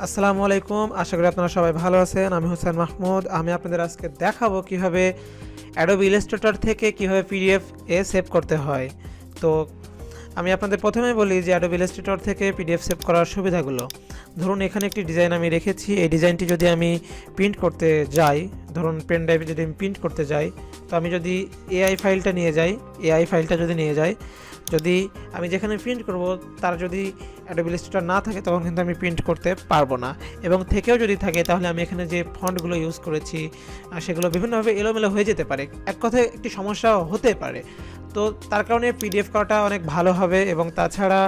আসসালামু আলাইকুম, আশা করি আপনারা সবাই ভালো আছেন। আমি হোসেন মাহমুদ। আমি আপনাদের আজকে দেখাবো কিভাবে অ্যাডোবি ইলাস্ট্রেটর থেকে কিভাবে পিডিএফ এ সেভ করতে হয়। তো আমি আপনাদের প্রথমেই বলি যে অ্যাডোবি ইলাস্ট্রেটর থেকে পিডিএফ সেভ করার সুবিধাগুলো। ধরুন এখানে একটি ডিজাইন আমি রেখেছি, এই ডিজাইনটি যদি আমি প্রিন্ট করতে যাই, ধরুন পেন ড্রাইভে যদি আমি প্রিন্ট করতে যাই, তো আমি যদি এআই ফাইলটা নিয়ে যাই, যদি আমি যেখানে প্রিন্ট করব তার যদি অ্যাডোবি ইলাস্ট্রেটর না থাকে তখন কিন্তু আমি প্রিন্ট করতে পারবো না, এবং থেকেও যদি থাকে তাহলে আমি এখানে যে ফন্টগুলো ইউজ করেছি সেগুলো বিভিন্নভাবে এলোমেলো হয়ে যেতে পারে, এক কথায় একটি সমস্যা হতে পারে। তো তার কারণে পিডিএফ করাটা অনেক ভালো হবে। এবং তাছাড়া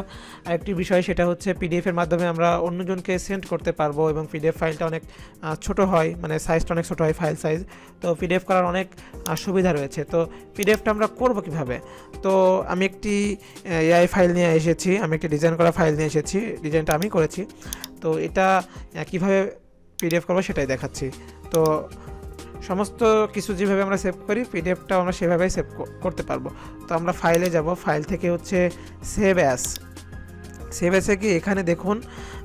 আরেকটি বিষয়, সেটা হচ্ছে পিডিএফের মাধ্যমে আমরা অন্যজনকে সেন্ড করতে পারবো, এবং পিডিএফ ফাইলটা অনেক ছোট হয়, মানে সাইজটা অনেক ছোট হয়, ফাইল সাইজ। তো পিডিএফ করার অনেক সুবিধা রয়েছে। তো পিডিএফটা আমরা করব কিভাবে? তো আমি একটি এআই ফাইল নিয়ে এসেছি, আমি একটি ডিজাইন করা ফাইল নিয়ে এসেছি, ডিজাইনটা আমি করেছি। তো এটা কিভাবে পিডিএফ করবো সেটাই দেখাচ্ছি। তো সমস্ত কিছু যেভাবে আমরা সেভ করি, পিডিএফটাও আমরা সেভাবেই সেভ করতে পারবো। তো আমরা ফাইলে যাব, ফাইল থেকে হচ্ছে সেভ অ্যাসে কি এখানে দেখুন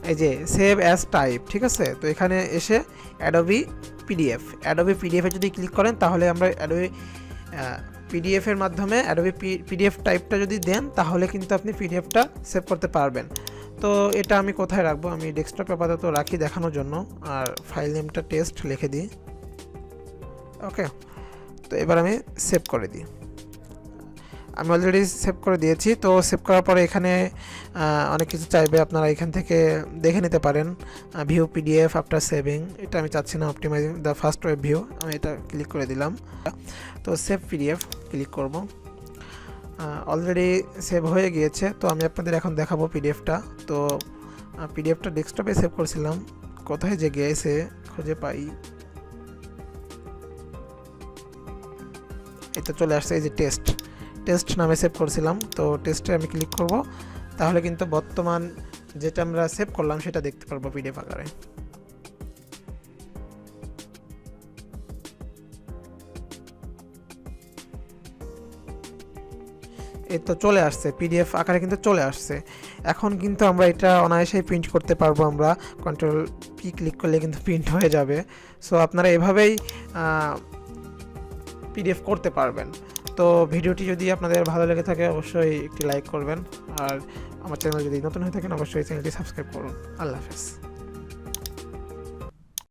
এই যে সেভ অ্যাস টাইপ, ঠিক আছে। তো এখানে এসে অ্যাডোবি পিডিএফে যদি ক্লিক করেন তাহলে আমরা অ্যাডোবি পিডিএফের মাধ্যমে অ্যাডোবি পিডিএফ টাইপটা যদি দেন তাহলে কিন্তু আপনি পিডিএফটা সেভ করতে পারবেন। তো এটা আমি কোথায় রাখবো? আমি ডেস্কটপে আপাতত রাখি দেখানোর জন্য, আর ফাইল নেমটা টেস্ট লিখে দিই। ওকে, তো এবার আমি সেভ করে দিই। আমি অলরেডি সেভ করে দিয়েছি। তো সেভ করার পরে এখানে অনেক কিছু চাইবে, আপনারা এখান থেকে দেখে নিতে পারেন। ভিউ পিডিএফ আফটার সেভিং, এটা আমি চাচ্ছি না, optimising the first web view, আমি এটা ক্লিক করে দিলাম। তো সেভ পিডিএফ ক্লিক করব। অলরেডি সেভ হয়ে গিয়েছে। তো আমি আপনাদের এখন দেখাবো পিডিএফটা। তো পিডিএফটা ডেস্কটপে সেভ করছিলাম, কোথায় যে গিয়েছে খুঁজে পাই, এটা চলে আসছে, এই যে টেস্ট নামে সেভ করছিলাম। তো টেস্টে আমি ক্লিক করব, তাহলে কিন্তু বর্তমান যেটা আমরা সেভ করলাম সেটা দেখতে পারবো পিডিএফ আকারে। এই তো চলে আসছে, পিডিএফ আকারে কিন্তু চলে আসছে। এখন কিন্তু আমরা এটা অনায়াসেই প্রিন্ট করতে পারবো। আমরা কন্ট্রোল পি ক্লিক করলে কিন্তু প্রিন্ট হয়ে যাবে। সো আপনারা এভাবেই পিডিএফ করতে পারবেন। তো ভিডিওটি যদি আপনাদের ভালো লেগে থাকে অবশ্যই একটি লাইক করবেন, আর আমার চ্যানেল যদি নতুন হয়ে থাকেন অবশ্যই চ্যানেলটি সাবস্ক্রাইব করুন। আল্লাহ হাফেজ।